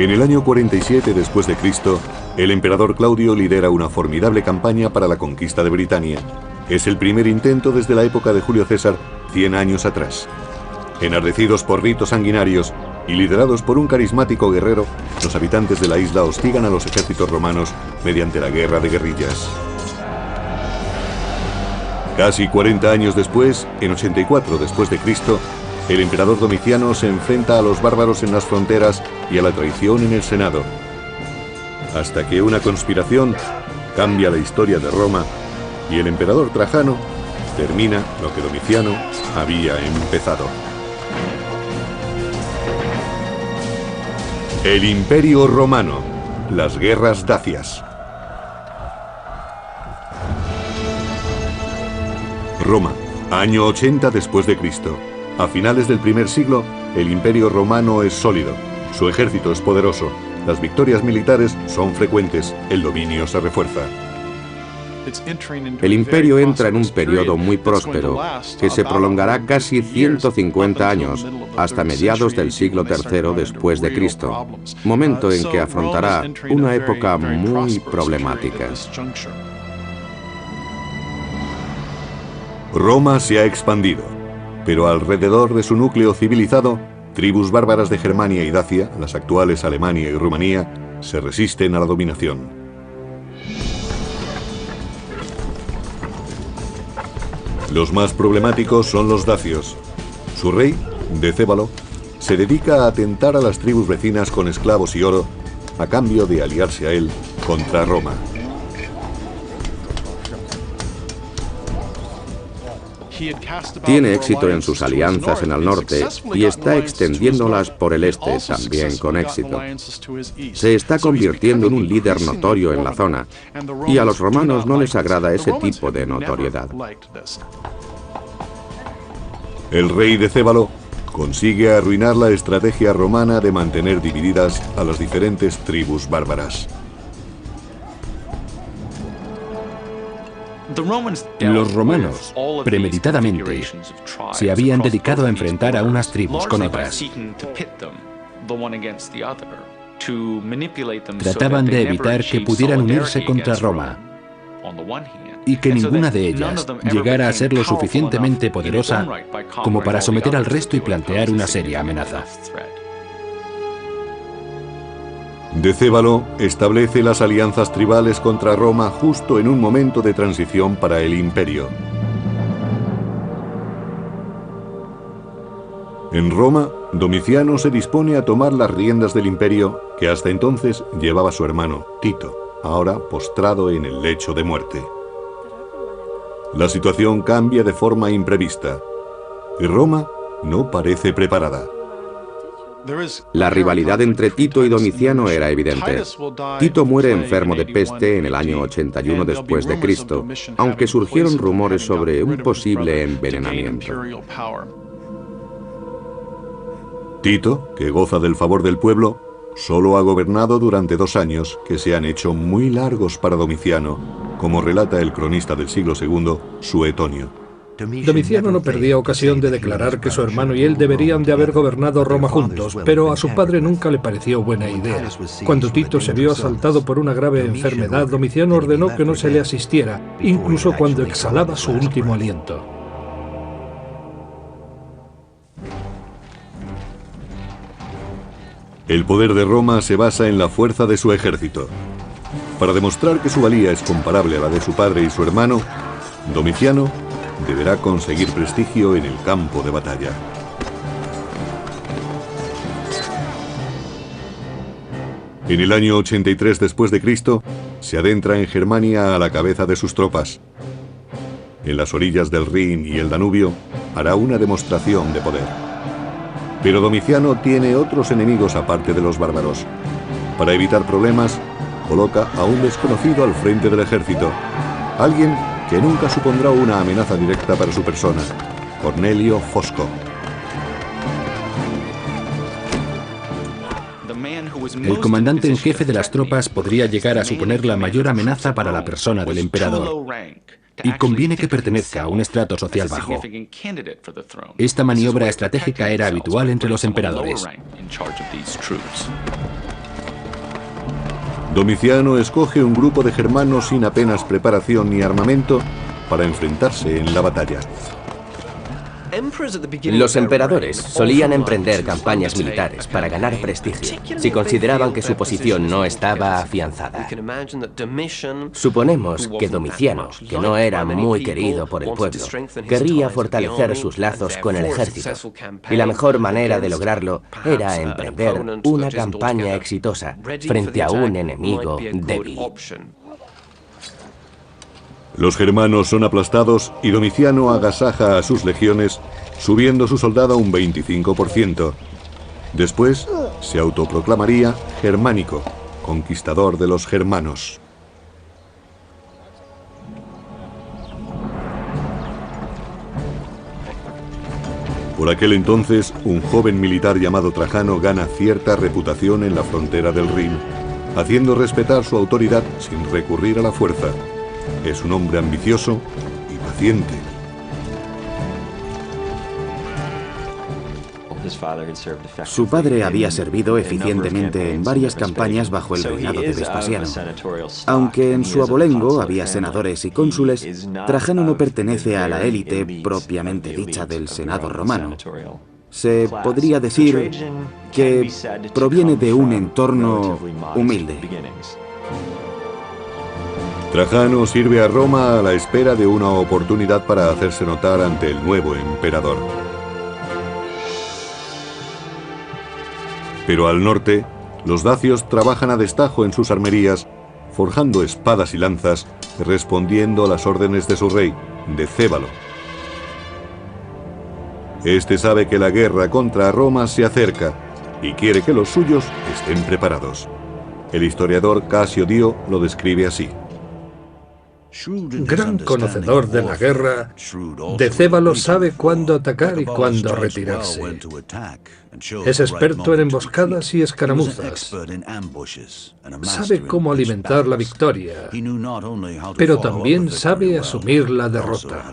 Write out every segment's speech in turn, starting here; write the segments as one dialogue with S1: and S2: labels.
S1: En el año 47 después de Cristo, el emperador Claudio lidera una formidable campaña para la conquista de Britania. Es el primer intento desde la época de Julio César, 100 años atrás. Enardecidos por ritos sanguinarios y liderados por un carismático guerrero, los habitantes de la isla hostigan a los ejércitos romanos mediante la guerra de guerrillas. Casi 40 años después, en 84 después de Cristo, el emperador Domiciano se enfrenta a los bárbaros en las fronteras y a la traición en el Senado, hasta que una conspiración cambia la historia de Roma y el emperador Trajano termina lo que Domiciano había empezado. El Imperio Romano, las guerras dacias. Roma, año 80 después de Cristo. A finales del primer siglo, el Imperio Romano es sólido, su ejército es poderoso, las victorias militares son frecuentes, el dominio se refuerza.
S2: El imperio entra en un periodo muy próspero, que se prolongará casi 150 años, hasta mediados del siglo III después de Cristo, momento en que afrontará una época muy problemática.
S1: Roma se ha expandido, pero alrededor de su núcleo civilizado, tribus bárbaras de Germania y Dacia, las actuales Alemania y Rumanía, se resisten a la dominación. Los más problemáticos son los dacios. Su rey, Decébalo, se dedica a atentar a las tribus vecinas con esclavos y oro, a cambio de aliarse a él contra Roma.
S2: Tiene éxito en sus alianzas en el norte y está extendiéndolas por el este también con éxito. Se está convirtiendo en un líder notorio en la zona y a los romanos no les agrada ese tipo de notoriedad.
S1: El rey Decébalo consigue arruinar la estrategia romana de mantener divididas a las diferentes tribus bárbaras.
S3: Los romanos, premeditadamente, se habían dedicado a enfrentar a unas tribus con otras. Trataban de evitar que pudieran unirse contra Roma y que ninguna de ellas llegara a ser lo suficientemente poderosa como para someter al resto y plantear una seria amenaza.
S1: Decébalo establece las alianzas tribales contra Roma justo en un momento de transición para el imperio. En Roma, Domiciano se dispone a tomar las riendas del imperio que hasta entonces llevaba su hermano, Tito, ahora postrado en el lecho de muerte. La situación cambia de forma imprevista y Roma no parece preparada.
S2: La rivalidad entre Tito y Domiciano era evidente. Tito muere enfermo de peste en el año 81 después de Cristo, aunque surgieron rumores sobre un posible envenenamiento.
S1: Tito, que goza del favor del pueblo, solo ha gobernado durante 2 años que se han hecho muy largos para Domiciano, como relata el cronista del siglo II, Suetonio.
S4: Domiciano no perdía ocasión de declarar que su hermano y él deberían de haber gobernado Roma juntos, pero a su padre nunca le pareció buena idea. Cuando Tito se vio asaltado por una grave enfermedad, Domiciano ordenó que no se le asistiera, incluso cuando exhalaba su último aliento.
S1: El poder de Roma se basa en la fuerza de su ejército. Para demostrar que su valía es comparable a la de su padre y su hermano, Domiciano deberá conseguir prestigio en el campo de batalla. En el año 83 después de Cristo, se adentra en Germania a la cabeza de sus tropas. En las orillas del Rin y el Danubio, hará una demostración de poder. Pero Domiciano tiene otros enemigos aparte de los bárbaros. Para evitar problemas, coloca a un desconocido al frente del ejército, alguien que nunca supondrá una amenaza directa para su persona, Cornelio Fosco.
S3: El comandante en jefe de las tropas podría llegar a suponer la mayor amenaza para la persona del emperador, y conviene que pertenezca a un estrato social bajo. Esta maniobra estratégica era habitual entre los emperadores.
S1: Domiciano escoge un grupo de germanos sin apenas preparación ni armamento para enfrentarse en la batalla.
S5: Los emperadores solían emprender campañas militares para ganar prestigio, si consideraban que su posición no estaba afianzada. Suponemos que Domiciano, que no era muy querido por el pueblo, querría fortalecer sus lazos con el ejército, y la mejor manera de lograrlo era emprender una campaña exitosa frente a un enemigo débil.
S1: Los germanos son aplastados y Domiciano agasaja a sus legiones, subiendo su soldado un 25%. Después se autoproclamaría germánico, conquistador de los germanos. Por aquel entonces, un joven militar llamado Trajano gana cierta reputación en la frontera del Rin, haciendo respetar su autoridad sin recurrir a la fuerza. Es un hombre ambicioso y paciente.
S2: Su padre había servido eficientemente en varias campañas bajo el reinado de Vespasiano. Aunque en su abolengo había senadores y cónsules, Trajano no pertenece a la élite propiamente dicha del Senado romano. Se podría decir que proviene de un entorno humilde.
S1: Trajano sirve a Roma a la espera de una oportunidad para hacerse notar ante el nuevo emperador. Pero al norte, los dacios trabajan a destajo en sus armerías, forjando espadas y lanzas, respondiendo a las órdenes de su rey, Decébalo. Este sabe que la guerra contra Roma se acerca y quiere que los suyos estén preparados. El historiador Casio Dio lo describe así.
S4: Gran conocedor de la guerra, Decébalo sabe cuándo atacar y cuándo retirarse. Es experto en emboscadas y escaramuzas. Sabe cómo alimentar la victoria, pero también sabe asumir la derrota.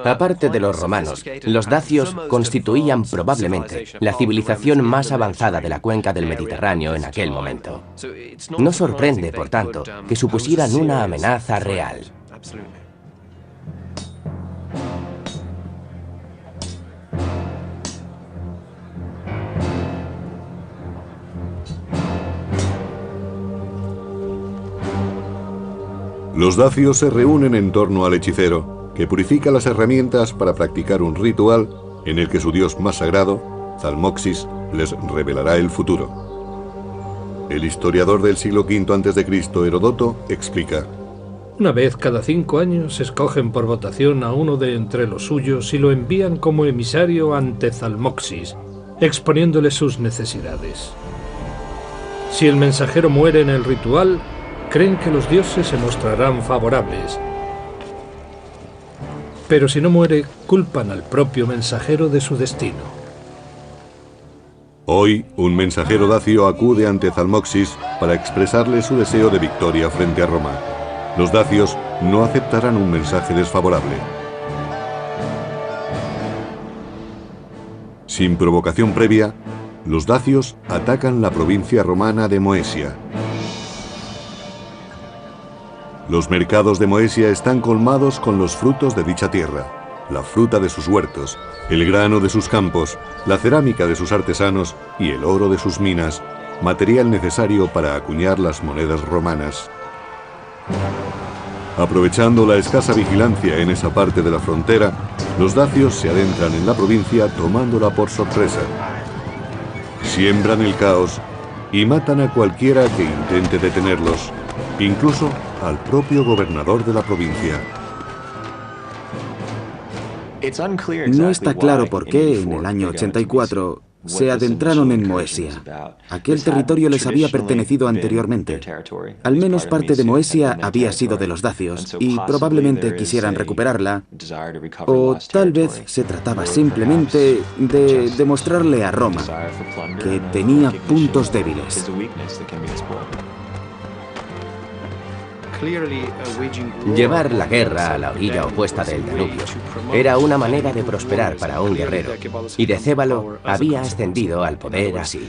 S5: Aparte de los romanos, los dacios constituían probablemente la civilización más avanzada de la cuenca del Mediterráneo en aquel momento. No sorprende, por tanto, que supusieran una amenaza real.
S1: Los dacios se reúnen en torno al hechicero, que purifica las herramientas para practicar un ritual en el que su dios más sagrado, Zalmoxis, les revelará el futuro. El historiador del siglo V a.C., Heródoto, explica:
S4: Una vez cada 5 años escogen por votación a uno de entre los suyos y lo envían como emisario ante Zalmoxis, exponiéndole sus necesidades. Si el mensajero muere en el ritual, creen que los dioses se mostrarán favorables. Pero si no muere, culpan al propio mensajero de su destino.
S1: Hoy, un mensajero dacio acude ante Zalmoxis para expresarle su deseo de victoria frente a Roma. Los dacios no aceptarán un mensaje desfavorable. Sin provocación previa, los dacios atacan la provincia romana de Moesia. Los mercados de Moesia están colmados con los frutos de dicha tierra, la fruta de sus huertos, el grano de sus campos, la cerámica de sus artesanos y el oro de sus minas, material necesario para acuñar las monedas romanas. Aprovechando la escasa vigilancia en esa parte de la frontera, los dacios se adentran en la provincia tomándola por sorpresa. Siembran el caos y matan a cualquiera que intente detenerlos, incluso al propio gobernador de la provincia.
S2: No está claro por qué en el año 84 se adentraron en Moesia. Aquel territorio les había pertenecido anteriormente. Al menos parte de Moesia había sido de los dacios y probablemente quisieran recuperarla, o tal vez se trataba simplemente de demostrarle a Roma que tenía puntos débiles.
S5: Llevar la guerra a la orilla opuesta del Danubio era una manera de prosperar para un guerrero, y Decébalo había ascendido al poder así.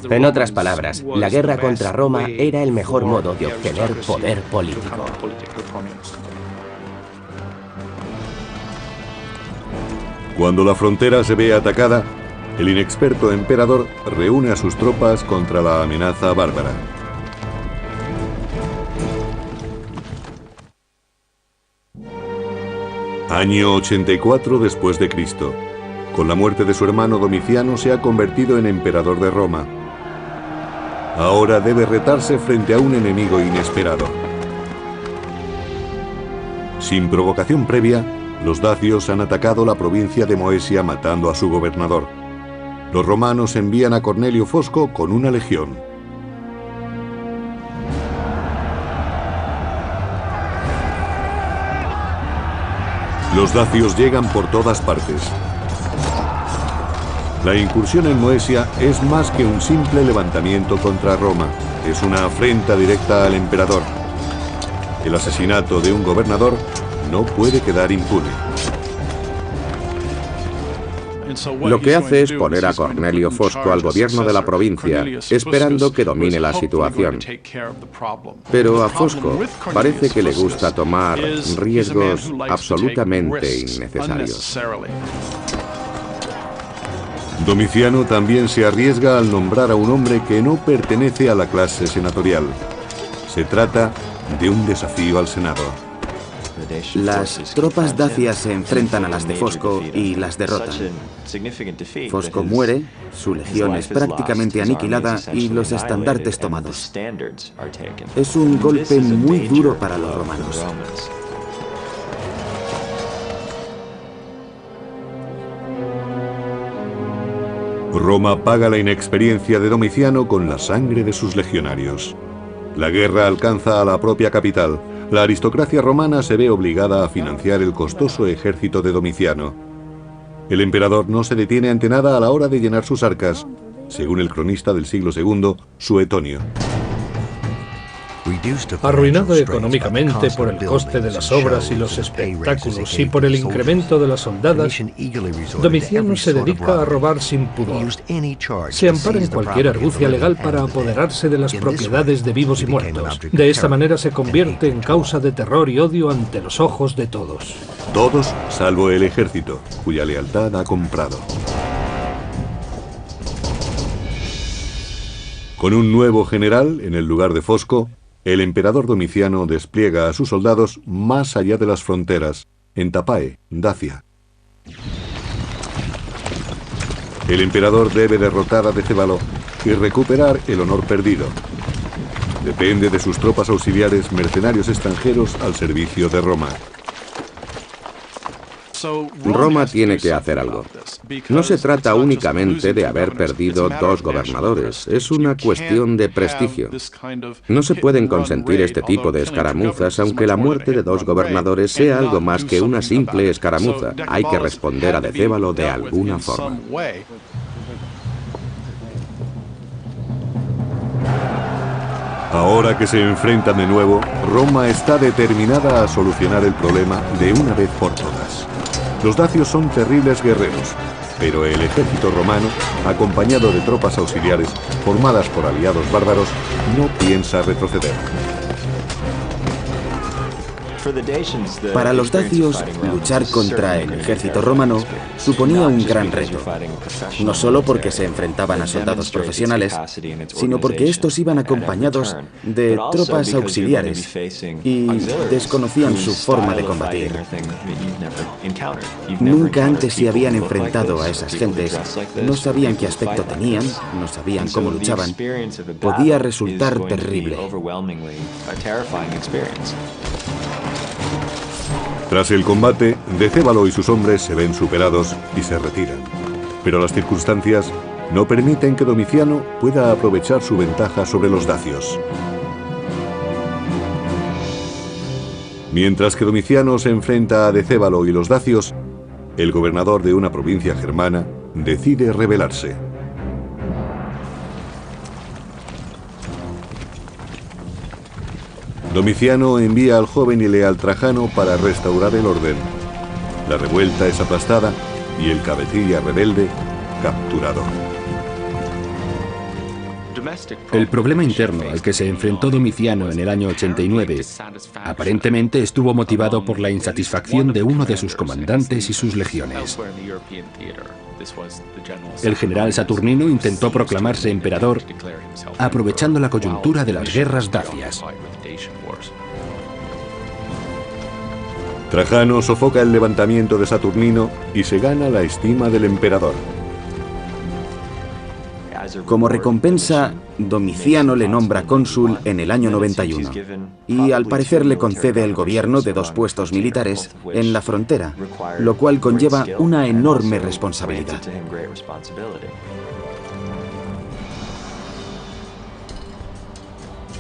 S5: En otras palabras, la guerra contra Roma era el mejor modo de obtener poder político.
S1: Cuando la frontera se ve atacada, el inexperto emperador reúne a sus tropas contra la amenaza bárbara. Año 84 después de Cristo. Con la muerte de su hermano Domiciano se ha convertido en emperador de Roma. Ahora debe retarse frente a un enemigo inesperado. Sin provocación previa, los dacios han atacado la provincia de Moesia matando a su gobernador. Los romanos envían a Cornelio Fosco con una legión. Los dacios llegan por todas partes. La incursión en Moesia es más que un simple levantamiento contra Roma. Es una afrenta directa al emperador. El asesinato de un gobernador no puede quedar impune.
S2: Lo que hace es poner a Cornelio Fosco al gobierno de la provincia, esperando que domine la situación. Pero a Fosco parece que le gusta tomar riesgos absolutamente innecesarios.
S1: Domiciano también se arriesga al nombrar a un hombre que no pertenece a la clase senatorial. Se trata de un desafío al Senado.
S6: Las tropas dacias se enfrentan a las de Fosco y las derrotan. Fosco muere, su legión es prácticamente aniquilada y los estandartes tomados. Es un golpe muy duro para los romanos.
S1: Roma paga la inexperiencia de Domiciano con la sangre de sus legionarios. La guerra alcanza a la propia capital. La aristocracia romana se ve obligada a financiar el costoso ejército de Domiciano. El emperador no se detiene ante nada a la hora de llenar sus arcas, según el cronista del siglo II, Suetonio.
S4: Arruinado económicamente por el coste de las obras y los espectáculos y por el incremento de las soldadas, Domiciano se dedica a robar sin pudor. Se ampara en cualquier argucia legal para apoderarse de las propiedades de vivos y muertos. De esta manera se convierte en causa de terror y odio ante los ojos de todos.
S1: Todos salvo el ejército, cuya lealtad ha comprado. Con un nuevo general en el lugar de Fosco, el emperador Domiciano despliega a sus soldados más allá de las fronteras, en Tapae, Dacia. El emperador debe derrotar a Decébalo y recuperar el honor perdido. Depende de sus tropas auxiliares, mercenarios extranjeros al servicio de Roma.
S2: Roma tiene que hacer algo. No se trata únicamente de haber perdido 2 gobernadores, es una cuestión de prestigio. No se pueden consentir este tipo de escaramuzas, aunque la muerte de 2 gobernadores sea algo más que una simple escaramuza. Hay que responder a Decébalo de alguna forma.
S1: Ahora que se enfrentan de nuevo, Roma está determinada a solucionar el problema de una vez por todas. Los dacios son terribles guerreros, pero el ejército romano, acompañado de tropas auxiliares formadas por aliados bárbaros, no piensa retroceder.
S6: Para los dacios, luchar contra el ejército romano suponía un gran reto, no solo porque se enfrentaban a soldados profesionales, sino porque estos iban acompañados de tropas auxiliares y desconocían su forma de combatir. Nunca antes se habían enfrentado a esas gentes, no sabían qué aspecto tenían, no sabían cómo luchaban. Podía resultar terrible.
S1: Tras el combate, Decébalo y sus hombres se ven superados y se retiran. Pero las circunstancias no permiten que Domiciano pueda aprovechar su ventaja sobre los dacios. Mientras que Domiciano se enfrenta a Decébalo y los dacios, el gobernador de una provincia germana decide rebelarse. Domiciano envía al joven y leal Trajano para restaurar el orden. La revuelta es aplastada y el cabecilla rebelde capturado.
S3: El problema interno al que se enfrentó Domiciano en el año 89 aparentemente estuvo motivado por la insatisfacción de uno de sus comandantes y sus legiones. El general Saturnino intentó proclamarse emperador aprovechando la coyuntura de las guerras dacias.
S1: Trajano sofoca el levantamiento de Saturnino y se gana la estima del emperador.
S6: Como recompensa, Domiciano le nombra cónsul en el año 91 y al parecer le concede el gobierno de 2 puestos militares en la frontera, lo cual conlleva una enorme responsabilidad.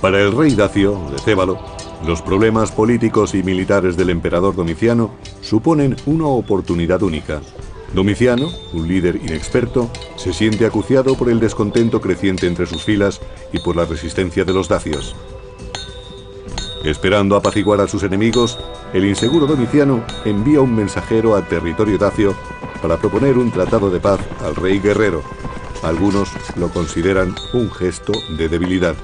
S1: Para el rey dacio, Decébalo, los problemas políticos y militares del emperador Domiciano suponen una oportunidad única. Domiciano, un líder inexperto, se siente acuciado por el descontento creciente entre sus filas y por la resistencia de los dacios. Esperando apaciguar a sus enemigos, el inseguro Domiciano envía un mensajero al territorio dacio para proponer un tratado de paz al rey guerrero. Algunos lo consideran un gesto de debilidad.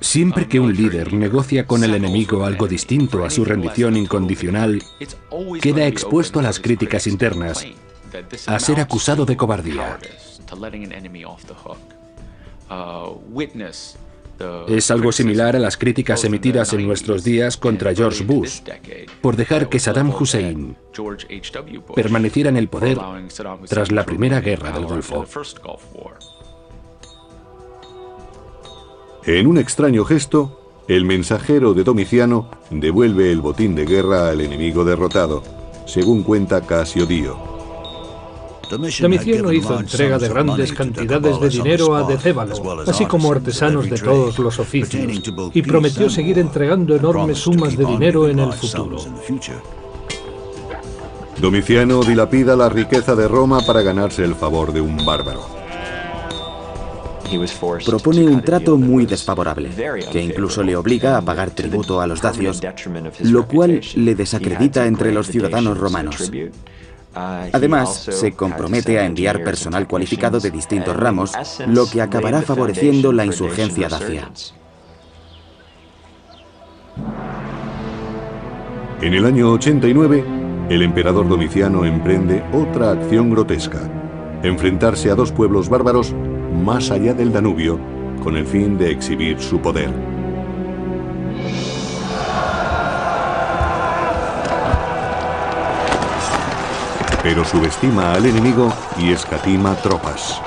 S3: Siempre que un líder negocia con el enemigo algo distinto a su rendición incondicional, queda expuesto a las críticas internas, a ser acusado de cobardía. Es algo similar a las críticas emitidas en nuestros días contra George Bush por dejar que Saddam Hussein permaneciera en el poder tras la Primera Guerra del Golfo.
S1: En un extraño gesto, el mensajero de Domiciano devuelve el botín de guerra al enemigo derrotado, según cuenta Casio Dio.
S4: Domiciano hizo entrega de grandes cantidades de dinero a Decébalo, así como artesanos de todos los oficios, y prometió seguir entregando enormes sumas de dinero en el futuro.
S1: Domiciano dilapida la riqueza de Roma para ganarse el favor de un bárbaro.
S6: Propone un trato muy desfavorable, que incluso le obliga a pagar tributo a los dacios, lo cual le desacredita entre los ciudadanos romanos. Además, se compromete a enviar personal cualificado de distintos ramos, lo que acabará favoreciendo la insurgencia dacia.
S1: En el año 89, el emperador Domiciano emprende otra acción grotesca: enfrentarse a 2 pueblos bárbaros más allá del Danubio, con el fin de exhibir su poder. Pero subestima al enemigo y escatima tropas.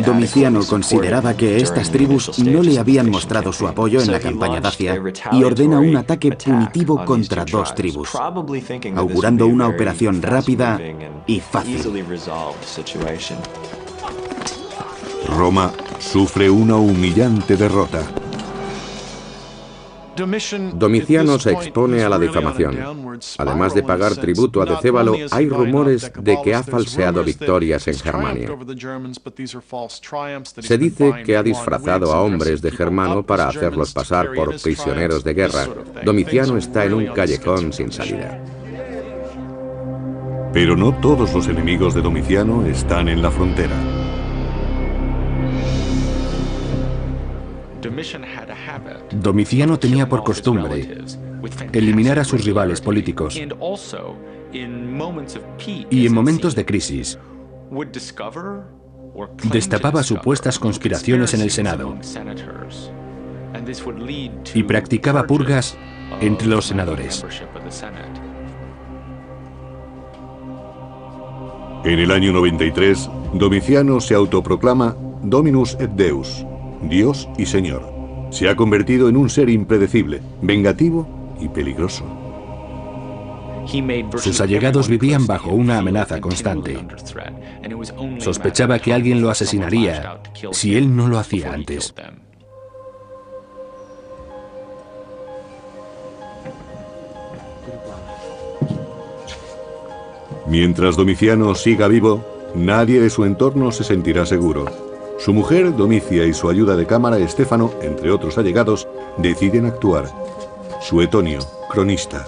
S6: Domiciano consideraba que estas tribus no le habían mostrado su apoyo en la campaña dacia y ordena un ataque punitivo contra 2 tribus, augurando una operación rápida y fácil.
S1: Roma sufre una humillante derrota.
S2: Domiciano se expone a la difamación. Además de pagar tributo a Decébalo, hay rumores de que ha falseado victorias en Germania. Se dice que ha disfrazado a hombres de Germano para hacerlos pasar por prisioneros de guerra. Domiciano está en un callejón sin salida.
S1: Pero no todos los enemigos de Domiciano están en la frontera.
S3: Domiciano tenía por costumbre eliminar a sus rivales políticos y en momentos de crisis destapaba supuestas conspiraciones en el Senado y practicaba purgas entre los senadores.
S1: En el año 93, Domiciano se autoproclama Dominus et Deus, Dios y Señor. Se ha convertido en un ser impredecible, vengativo y peligroso.
S3: Sus allegados vivían bajo una amenaza constante. Sospechaba que alguien lo asesinaría si él no lo hacía antes.
S1: Mientras Domiciano siga vivo, nadie de su entorno se sentirá seguro. Su mujer, Domicia, y su ayuda de cámara, Estéfano, entre otros allegados, deciden actuar. Suetonio, cronista.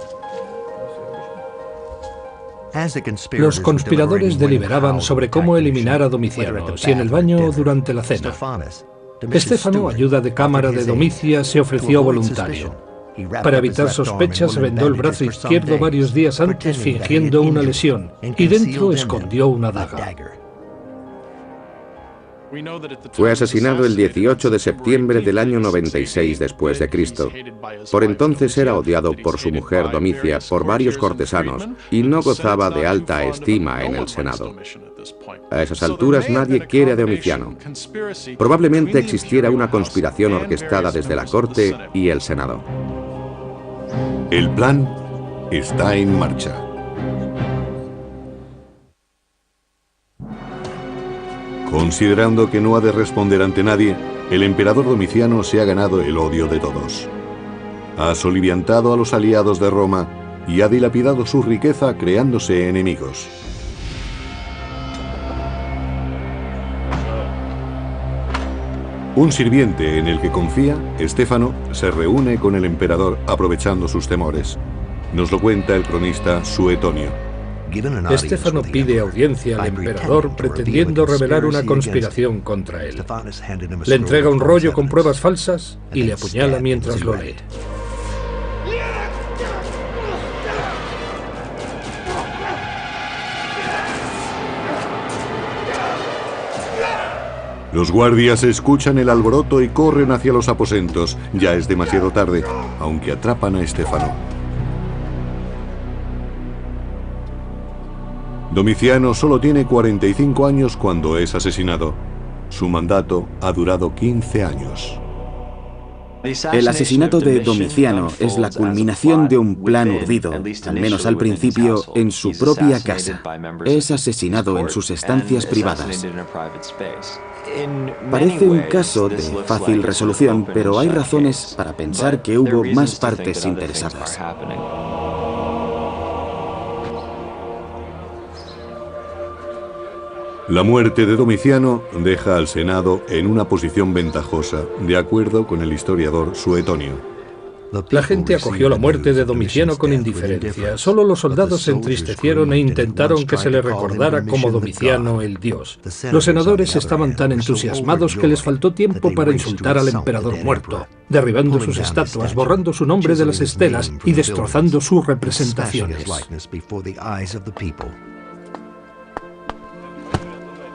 S4: Los conspiradores deliberaban sobre cómo eliminar a Domiciano, si en el baño o durante la cena. Estéfano, ayuda de cámara de Domicia, se ofreció voluntario. Para evitar sospechas, vendó el brazo izquierdo varios días antes fingiendo una lesión y dentro escondió una daga.
S2: Fue asesinado el 18 de septiembre del año 96 después de Cristo. Por entonces era odiado por su mujer Domicia, por varios cortesanos, y no gozaba de alta estima en el Senado. A esas alturas nadie quiere a Domiciano. Probablemente existiera una conspiración orquestada desde la corte y el Senado.
S1: El plan está en marcha. Considerando que no ha de responder ante nadie, el emperador Domiciano se ha ganado el odio de todos. Ha soliviantado a los aliados de Roma y ha dilapidado su riqueza creándose enemigos. Un sirviente en el que confía, Estéfano, se reúne con el emperador aprovechando sus temores. Nos lo cuenta el cronista Suetonio.
S4: Estéfano pide audiencia al emperador pretendiendo revelar una conspiración contra él. Le entrega un rollo con pruebas falsas y le apuñala mientras lo lee.
S1: Los guardias escuchan el alboroto y corren hacia los aposentos. Ya es demasiado tarde, aunque atrapan a Estéfano. Domiciano solo tiene 45 años cuando es asesinado. Su mandato ha durado 15 años.
S6: El asesinato de Domiciano es la culminación de un plan urdido, al menos al principio, en su propia casa. Es asesinado en sus estancias privadas. Parece un caso de fácil resolución, pero hay razones para pensar que hubo más partes interesadas.
S1: La muerte de Domiciano deja al Senado en una posición ventajosa, de acuerdo con el historiador Suetonio.
S4: La gente acogió la muerte de Domiciano con indiferencia. Solo los soldados se entristecieron e intentaron que se le recordara como Domiciano el dios. Los senadores estaban tan entusiasmados que les faltó tiempo para insultar al emperador muerto, derribando sus estatuas, borrando su nombre de las estelas y destrozando sus representaciones.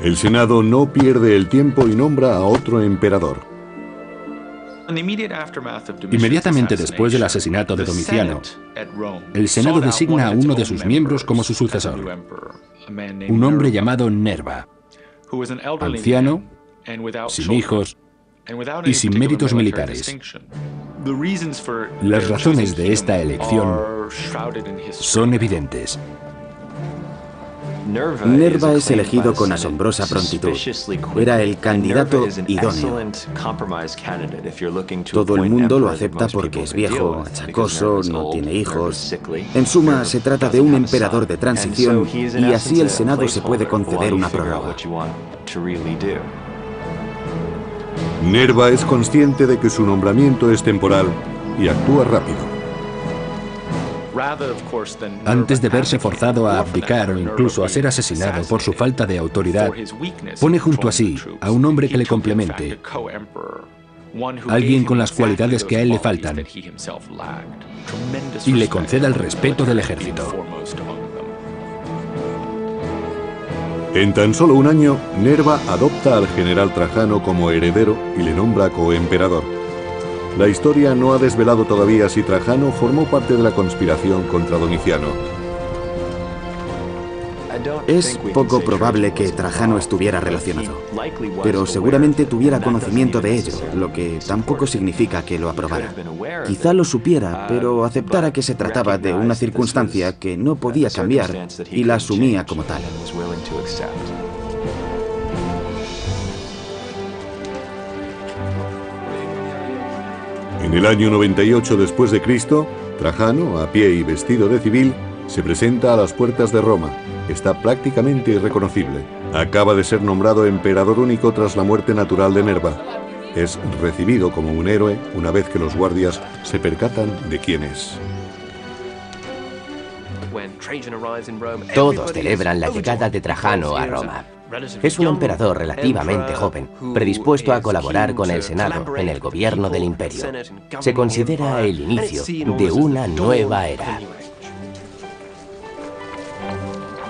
S1: El Senado no pierde el tiempo y nombra a otro emperador.
S3: Inmediatamente después del asesinato de Domiciano, el Senado designa a uno de sus miembros como su sucesor, un hombre llamado Nerva, anciano, sin hijos y sin méritos militares. Las razones de esta elección son evidentes.
S6: Nerva es elegido con asombrosa prontitud. Era el candidato idóneo. Todo el mundo lo acepta porque es viejo, achacoso, no tiene hijos. En suma, se trata de un emperador de transición y así el Senado se puede conceder una prórroga.
S1: Nerva es consciente de que su nombramiento es temporal y actúa rápido.
S3: Antes de verse forzado a abdicar o incluso a ser asesinado por su falta de autoridad, pone junto a sí a un hombre que le complemente, alguien con las cualidades que a él le faltan, y le conceda el respeto del ejército.
S1: En tan solo un año, Nerva adopta al general Trajano como heredero y le nombra coemperador. La historia no ha desvelado todavía si Trajano formó parte de la conspiración contra Domiciano.
S6: Es poco probable que Trajano estuviera relacionado, pero seguramente tuviera conocimiento de ello, lo que tampoco significa que lo aprobara. Quizá lo supiera, pero aceptara que se trataba de una circunstancia que no podía cambiar y la asumía como tal.
S1: En el año 98 después de Cristo, Trajano, a pie y vestido de civil, se presenta a las puertas de Roma. Está prácticamente irreconocible. Acaba de ser nombrado emperador único tras la muerte natural de Nerva. Es recibido como un héroe una vez que los guardias se percatan de quién es.
S5: Todos celebran la llegada de Trajano a Roma. Es un emperador relativamente joven, predispuesto a colaborar con el Senado en el gobierno del imperio. Se considera el inicio de una nueva era.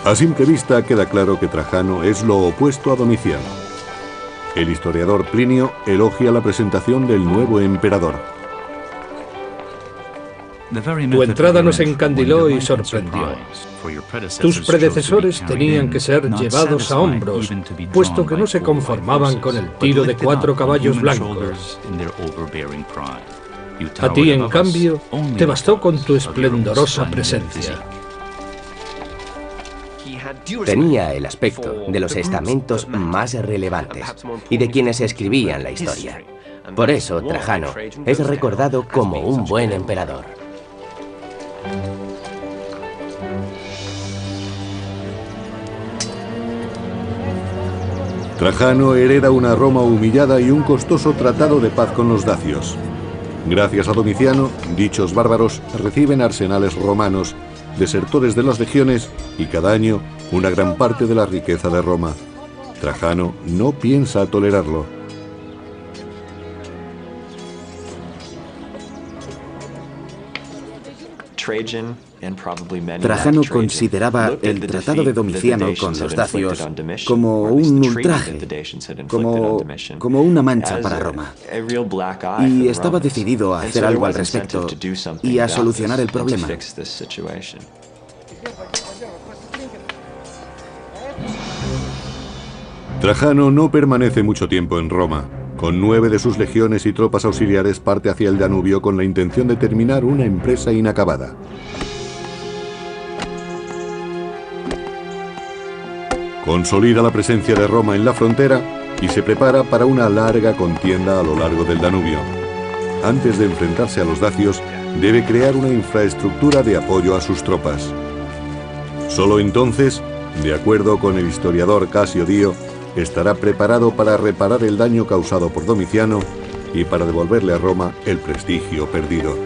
S1: A simple vista queda claro que Trajano es lo opuesto a Domiciano. El historiador Plinio elogia la presentación del nuevo emperador.
S4: Tu entrada nos encandiló y sorprendió. Tus predecesores tenían que ser llevados a hombros, puesto que no se conformaban con el tiro de 4 caballos blancos. A ti, en cambio, te bastó con tu esplendorosa presencia.
S5: Tenía el aspecto de los estamentos más relevantes y de quienes escribían la historia. Por eso, Trajano es recordado como un buen emperador.
S1: Trajano hereda una Roma humillada y un costoso tratado de paz con los dacios. Gracias a Domiciano, dichos bárbaros reciben arsenales romanos, desertores de las legiones y cada año una gran parte de la riqueza de Roma. Trajano no piensa tolerarlo.
S6: Trajano consideraba el tratado de Domiciano con los dacios como un ultraje, como una mancha para Roma. Y estaba decidido a hacer algo al respecto y a solucionar el problema.
S1: Trajano no permanece mucho tiempo en Roma. Con 9 de sus legiones y tropas auxiliares parte hacia el Danubio con la intención de terminar una empresa inacabada. Consolida la presencia de Roma en la frontera y se prepara para una larga contienda a lo largo del Danubio. Antes de enfrentarse a los dacios, debe crear una infraestructura de apoyo a sus tropas. Solo entonces, de acuerdo con el historiador Casio Dio, estará preparado para reparar el daño causado por Domiciano y para devolverle a Roma el prestigio perdido.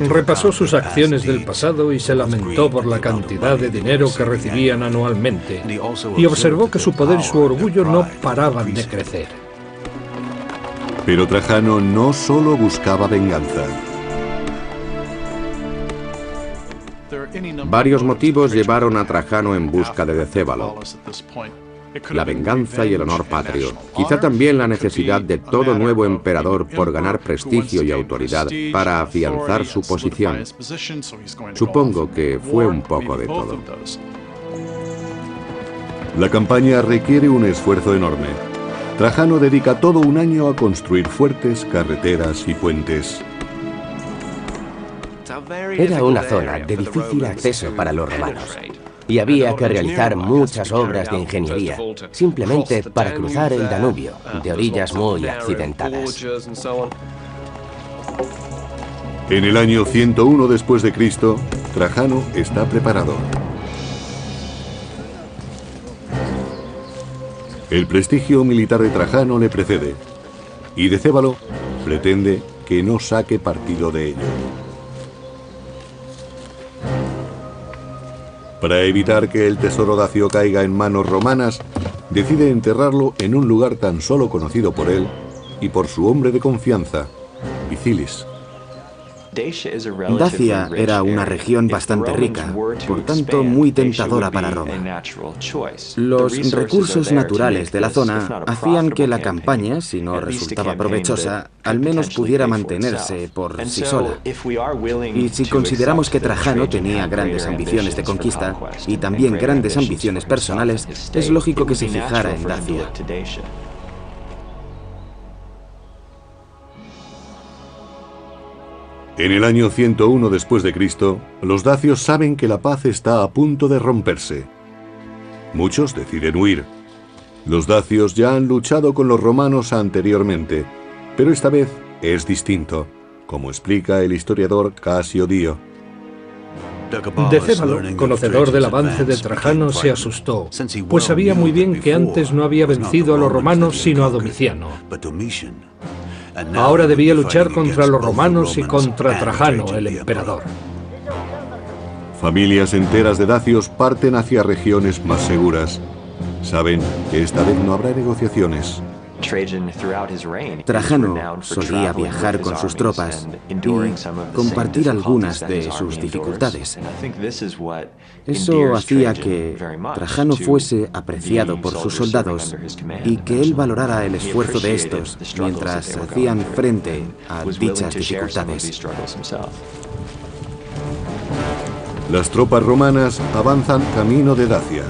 S4: Repasó sus acciones del pasado y se lamentó por la cantidad de dinero que recibían anualmente, y observó que su poder y su orgullo no paraban de crecer.
S1: Pero Trajano no solo buscaba venganza.
S2: Varios motivos llevaron a Trajano en busca de Decébalo: la venganza y el honor patrio, quizá también la necesidad de todo nuevo emperador por ganar prestigio y autoridad para afianzar su posición. Supongo que fue un poco de todo.
S1: La campaña requiere un esfuerzo enorme. Trajano dedica todo un año a construir fuertes, carreteras y puentes.
S5: Era una zona de difícil acceso para los romanos, y había que realizar muchas obras de ingeniería, simplemente para cruzar el Danubio, de orillas muy accidentadas.
S1: En el año 101 después de Cristo, Trajano está preparado. El prestigio militar de Trajano le precede, y Decébalo pretende que no saque partido de ello. Para evitar que el tesoro dacio caiga en manos romanas, decide enterrarlo en un lugar tan solo conocido por él y por su hombre de confianza, Vicilis.
S6: Dacia era una región bastante rica, por tanto muy tentadora para Roma. Los recursos naturales de la zona hacían que la campaña, si no resultaba provechosa, al menos pudiera mantenerse por sí sola. Y si consideramos que Trajano tenía grandes ambiciones de conquista y también grandes ambiciones personales, es lógico que se fijara en Dacia.
S1: En el año 101 después de Cristo, los dacios saben que la paz está a punto de romperse. Muchos deciden huir. Los dacios ya han luchado con los romanos anteriormente, pero esta vez es distinto, como explica el historiador Casio Dio.
S4: Decébalo, conocedor del avance de Trajano, se asustó, pues sabía muy bien que antes no había vencido a los romanos sino a Domiciano. Ahora debía luchar contra los romanos y contra Trajano, el emperador.
S1: Familias enteras de dacios parten hacia regiones más seguras. Saben que esta vez no habrá negociaciones.
S6: Trajano solía viajar con sus tropas y compartir algunas de sus dificultades. Eso hacía que Trajano fuese apreciado por sus soldados y que él valorara el esfuerzo de estos mientras hacían frente a dichas dificultades.
S1: Las tropas romanas avanzan camino de Dacia.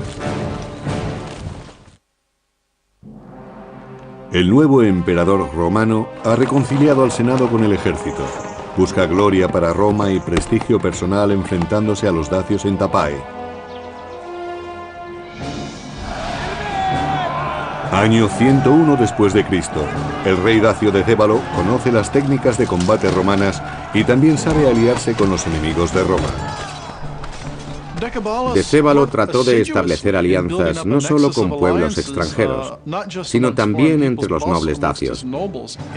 S1: El nuevo emperador romano ha reconciliado al Senado con el ejército. Busca gloria para Roma y prestigio personal enfrentándose a los dacios en Tapae. Año 101 después de Cristo. El rey dacio Decébalo conoce las técnicas de combate romanas y también sabe aliarse con los enemigos de Roma.
S2: Decébalo trató de establecer alianzas no solo con pueblos extranjeros, sino también entre los nobles dacios,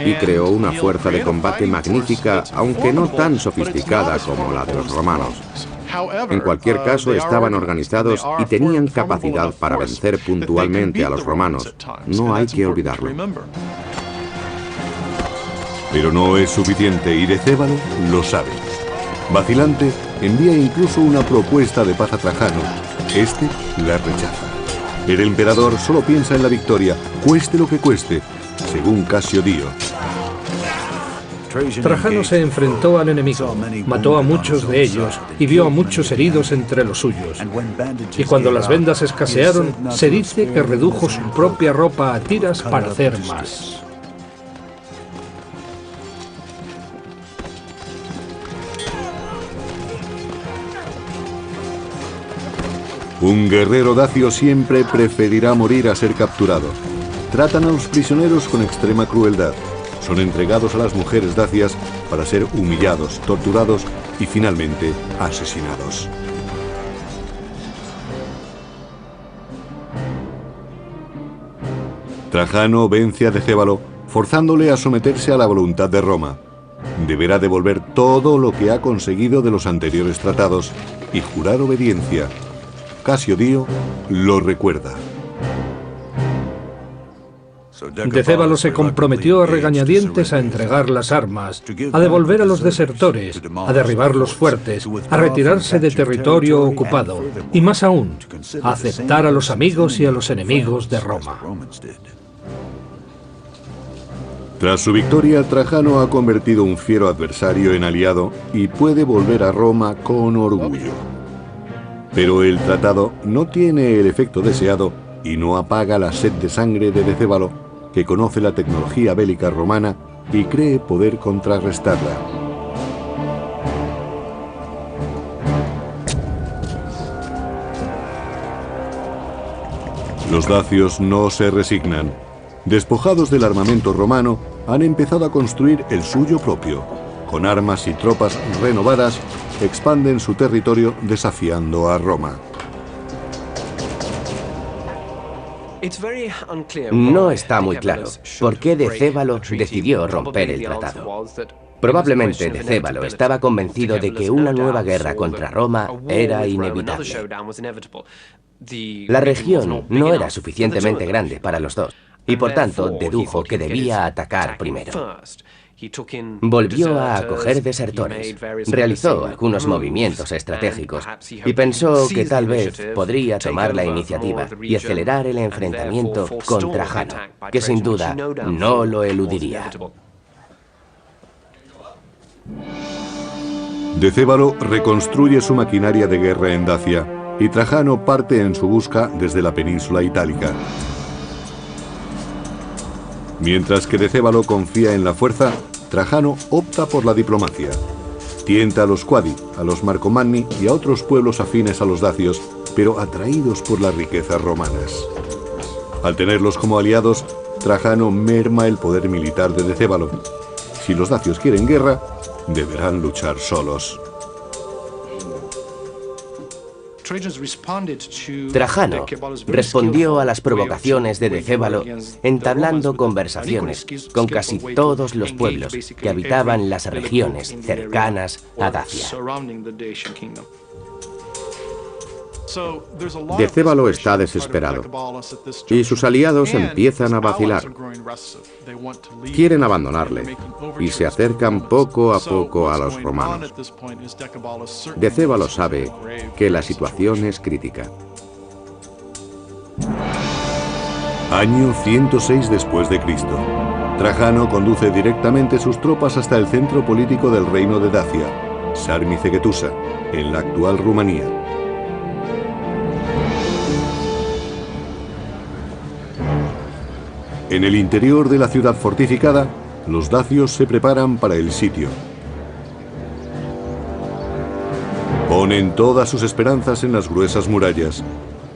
S2: y creó una fuerza de combate magnífica, aunque no tan sofisticada como la de los romanos. En cualquier caso, estaban organizados y tenían capacidad para vencer puntualmente a los romanos. No hay que olvidarlo.
S1: Pero no es suficiente y Decébalo lo sabe. Vacilante, envía incluso una propuesta de paz a Trajano. Este la rechaza. El emperador solo piensa en la victoria, cueste lo que cueste, según Casio Dio.
S4: Trajano se enfrentó al enemigo, mató a muchos de ellos y vio a muchos heridos entre los suyos. Y cuando las vendas escasearon, se dice que redujo su propia ropa a tiras para hacer más.
S1: Un guerrero dacio siempre preferirá morir a ser capturado. Tratan a los prisioneros con extrema crueldad. Son entregados a las mujeres dacias para ser humillados, torturados y finalmente asesinados. Trajano vence a Decébalo, forzándole a someterse a la voluntad de Roma. Deberá devolver todo lo que ha conseguido de los anteriores tratados y jurar obediencia. Casio Dio lo recuerda.
S4: Decébalo se comprometió a regañadientes a entregar las armas, a devolver a los desertores, a derribar los fuertes, a retirarse de territorio ocupado y más aún, a aceptar a los amigos y a los enemigos de Roma.
S1: Tras su victoria, Trajano ha convertido un fiero adversario en aliado y puede volver a Roma con orgullo. Pero el tratado no tiene el efecto deseado y no apaga la sed de sangre de Decébalo, que conoce la tecnología bélica romana y cree poder contrarrestarla. Los dacios no se resignan. Despojados del armamento romano, han empezado a construir el suyo propio. Con armas y tropas renovadas, expanden su territorio desafiando a Roma.
S5: No está muy claro por qué Decébalo decidió romper el tratado. Probablemente Decébalo estaba convencido de que una nueva guerra contra Roma era inevitable. La región no era suficientemente grande para los dos, y por tanto dedujo que debía atacar primero. Volvió a acoger desertores, realizó algunos movimientos estratégicos y pensó que tal vez podría tomar la iniciativa y acelerar el enfrentamiento con Trajano, que sin duda no lo eludiría.
S1: Decébalo reconstruye su maquinaria de guerra en Dacia y Trajano parte en su busca desde la península itálica. Mientras que Decébalo confía en la fuerza, Trajano opta por la diplomacia. Tienta a los Quadi, a los Marcomanni y a otros pueblos afines a los dacios, pero atraídos por las riquezas romanas. Al tenerlos como aliados, Trajano merma el poder militar de Decébalo. Si los dacios quieren guerra, deberán luchar solos.
S5: Trajano respondió a las provocaciones de Decébalo entablando conversaciones con casi todos los pueblos que habitaban las regiones cercanas a Dacia.
S2: Decébalo está desesperado y sus aliados empiezan a vacilar. Quieren abandonarle y se acercan poco a poco a los romanos. Decébalo sabe que la situación es crítica.
S1: Año 106 después de Cristo. Trajano conduce directamente sus tropas hasta el centro político del reino de Dacia, Sarmizegetusa, en la actual Rumanía. En el interior de la ciudad fortificada, los dacios se preparan para el sitio. Ponen todas sus esperanzas en las gruesas murallas,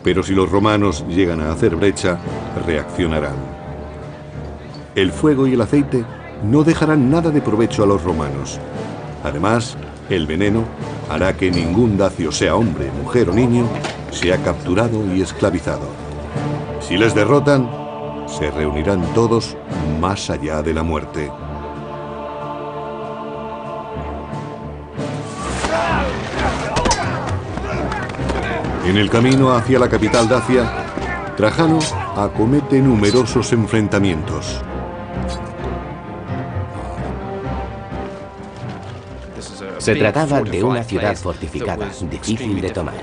S1: pero si los romanos llegan a hacer brecha, reaccionarán. El fuego y el aceite no dejarán nada de provecho a los romanos. Además, el veneno hará que ningún dacio, sea hombre, mujer o niño, sea capturado y esclavizado. Si les derrotan, se reunirán todos más allá de la muerte. En el camino hacia la capital dacia, Trajano acomete numerosos enfrentamientos.
S5: Se trataba de una ciudad fortificada, difícil de tomar.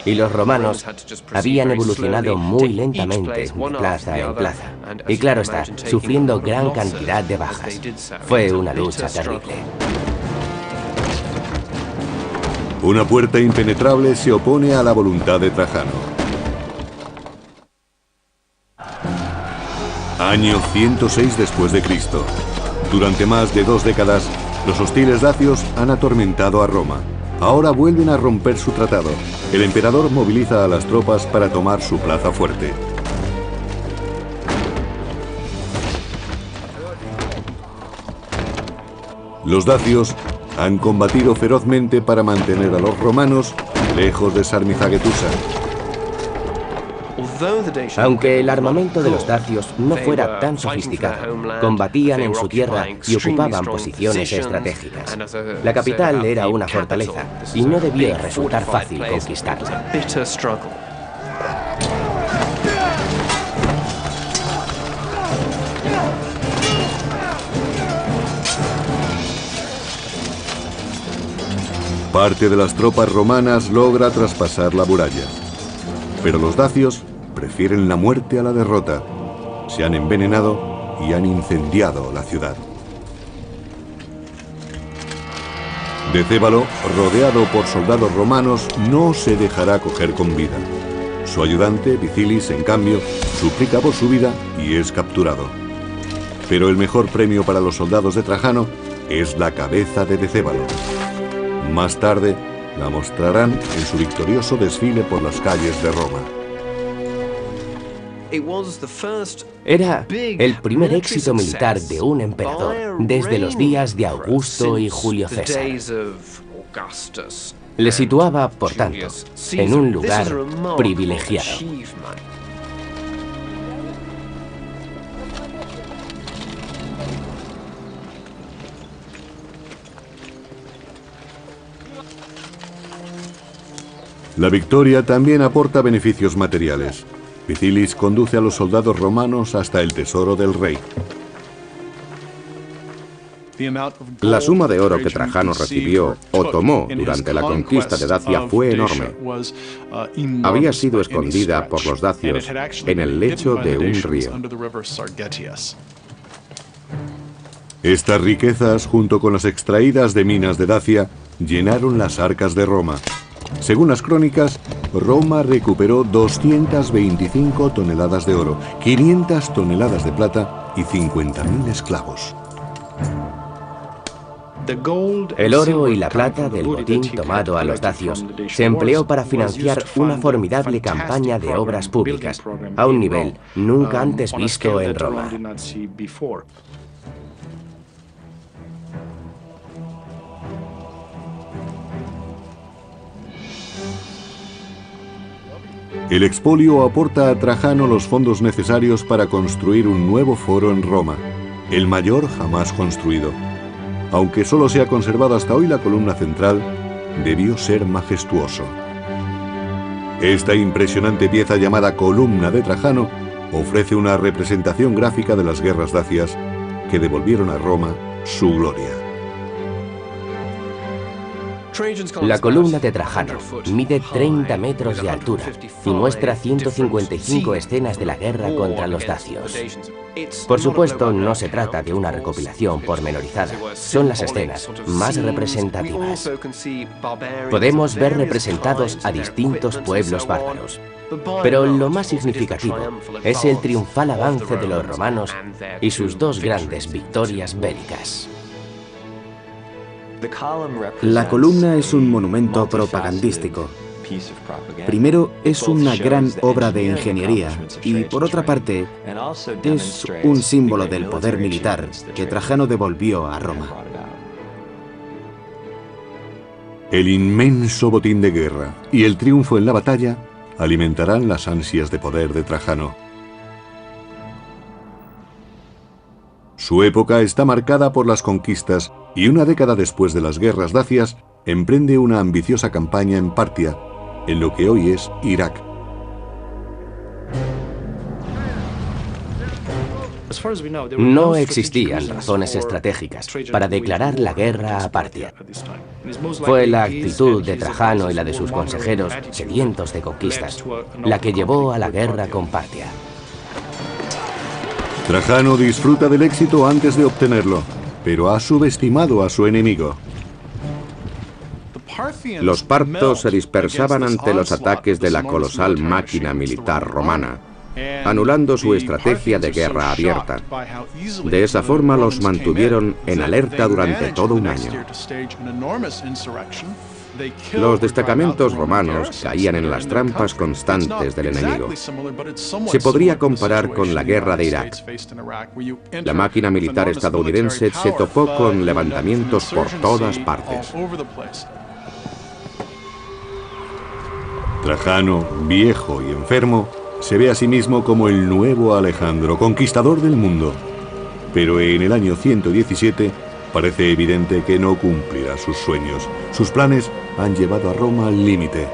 S5: Y los romanos habían evolucionado muy lentamente de plaza en plaza. Y claro está, sufriendo gran cantidad de bajas. Fue una lucha terrible.
S1: Una puerta impenetrable se opone a la voluntad de Trajano. Año 106 después de Cristo. Durante más de 2 décadas, los hostiles dacios han atormentado a Roma. Ahora vuelven a romper su tratado. El emperador moviliza a las tropas para tomar su plaza fuerte. Los dacios han combatido ferozmente para mantener a los romanos lejos de Sarmizagetusa.
S5: Aunque el armamento de los dacios no fuera tan sofisticado, combatían en su tierra y ocupaban posiciones estratégicas. La capital era una fortaleza y no debía resultar fácil conquistarla.
S1: Parte de las tropas romanas logra traspasar la muralla, pero los dacios prefieren la muerte a la derrota. Se han envenenado y han incendiado la ciudad. Decébalo, rodeado por soldados romanos, no se dejará coger con vida. Su ayudante, Vicilis, en cambio, suplica por su vida y es capturado. Pero el mejor premio para los soldados de Trajano es la cabeza de Decébalo. Más tarde, la mostrarán en su victorioso desfile por las calles de Roma.
S5: Era el primer éxito militar de un emperador desde los días de Augusto y Julio César. Le situaba, por tanto, en un lugar privilegiado.
S1: La victoria también aporta beneficios materiales. Vicilis conduce a los soldados romanos hasta el tesoro del rey.
S2: La suma de oro que Trajano recibió o tomó durante la conquista de Dacia fue enorme. Había sido escondida por los dacios en el lecho de un río.
S1: Estas riquezas, junto con las extraídas de minas de Dacia, llenaron las arcas de Roma. Según las crónicas, Roma recuperó 225 toneladas de oro, 500 toneladas de plata y 50.000 esclavos.
S5: El oro y la plata del botín tomado a los dacios se empleó para financiar una formidable campaña de obras públicas, a un nivel nunca antes visto en Roma.
S1: El expolio aporta a Trajano los fondos necesarios para construir un nuevo foro en Roma, el mayor jamás construido. Aunque solo se ha conservado hasta hoy la columna central, debió ser majestuoso. Esta impresionante pieza llamada Columna de Trajano ofrece una representación gráfica de las guerras dacias que devolvieron a Roma su gloria.
S5: La columna de Trajano mide 30 metros de altura y muestra 155 escenas de la guerra contra los dacios. Por supuesto, no se trata de una recopilación pormenorizada, son las escenas más representativas. Podemos ver representados a distintos pueblos bárbaros, pero lo más significativo es el triunfal avance de los romanos y sus dos grandes victorias bélicas.
S6: La columna es un monumento propagandístico. Primero, es una gran obra de ingeniería y, por otra parte, es un símbolo del poder militar que Trajano devolvió a Roma.
S1: El inmenso botín de guerra y el triunfo en la batalla alimentarán las ansias de poder de Trajano. Su época está marcada por las conquistas y una década después de las guerras dacias emprende una ambiciosa campaña en Partia, en lo que hoy es Irak.
S5: No existían razones estratégicas para declarar la guerra a Partia. Fue la actitud de Trajano y la de sus consejeros, sedientos de conquistas, la que llevó a la guerra con Partia.
S1: Trajano disfruta del éxito antes de obtenerlo, pero ha subestimado a su enemigo.
S2: Los partos se dispersaban ante los ataques de la colosal máquina militar romana, anulando su estrategia de guerra abierta. De esa forma los mantuvieron en alerta durante todo un año. Los destacamentos romanos caían en las trampas constantes del enemigo. Se podría comparar con la guerra de Irak. La máquina militar estadounidense se topó con levantamientos por todas partes.
S1: Trajano, viejo y enfermo, se ve a sí mismo como el nuevo Alejandro, conquistador del mundo. Pero en el año 117 parece evidente que no cumplirá sus sueños. Sus planes han llevado a Roma al límite.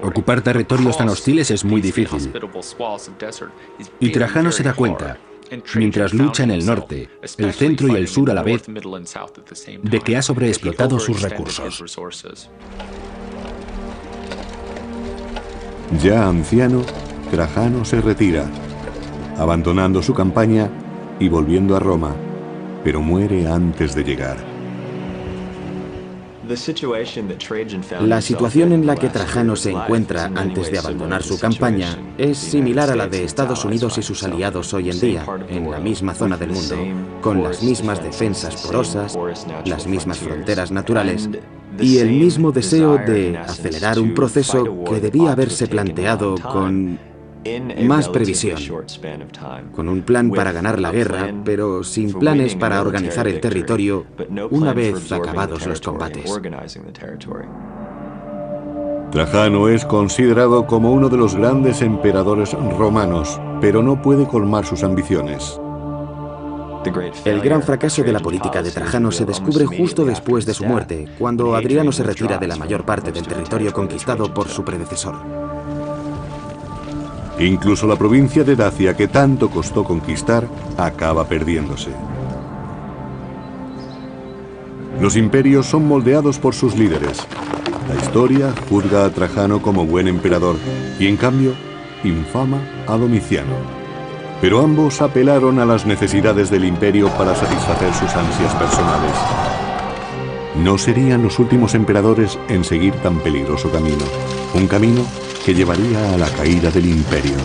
S3: Ocupar territorios tan hostiles es muy difícil. Y Trajano se da cuenta, mientras lucha en el norte, el centro y el sur a la vez, de que ha sobreexplotado sus recursos.
S1: Ya anciano, Trajano se retira, abandonando su campaña y volviendo a Roma, pero muere antes de llegar.
S6: La situación en la que Trajano se encuentra antes de abandonar su campaña es similar a la de Estados Unidos y sus aliados hoy en día, en la misma zona del mundo, con las mismas defensas porosas, las mismas fronteras naturales y el mismo deseo de acelerar un proceso que debía haberse planteado con más previsión, con un plan para ganar la guerra, pero sin planes para organizar el territorio una vez acabados los combates.
S1: Trajano es considerado como uno de los grandes emperadores romanos, pero no puede colmar sus ambiciones.
S6: El gran fracaso de la política de Trajano se descubre justo después de su muerte, cuando Adriano se retira de la mayor parte del territorio conquistado por su predecesor.
S1: Incluso la provincia de Dacia, que tanto costó conquistar, acaba perdiéndose. Los imperios son moldeados por sus líderes. La historia juzga a Trajano como buen emperador y, en cambio, infama a Domiciano. Pero ambos apelaron a las necesidades del imperio para satisfacer sus ansias personales. No serían los últimos emperadores en seguir tan peligroso camino, un camino que llevaría a la caída del imperio.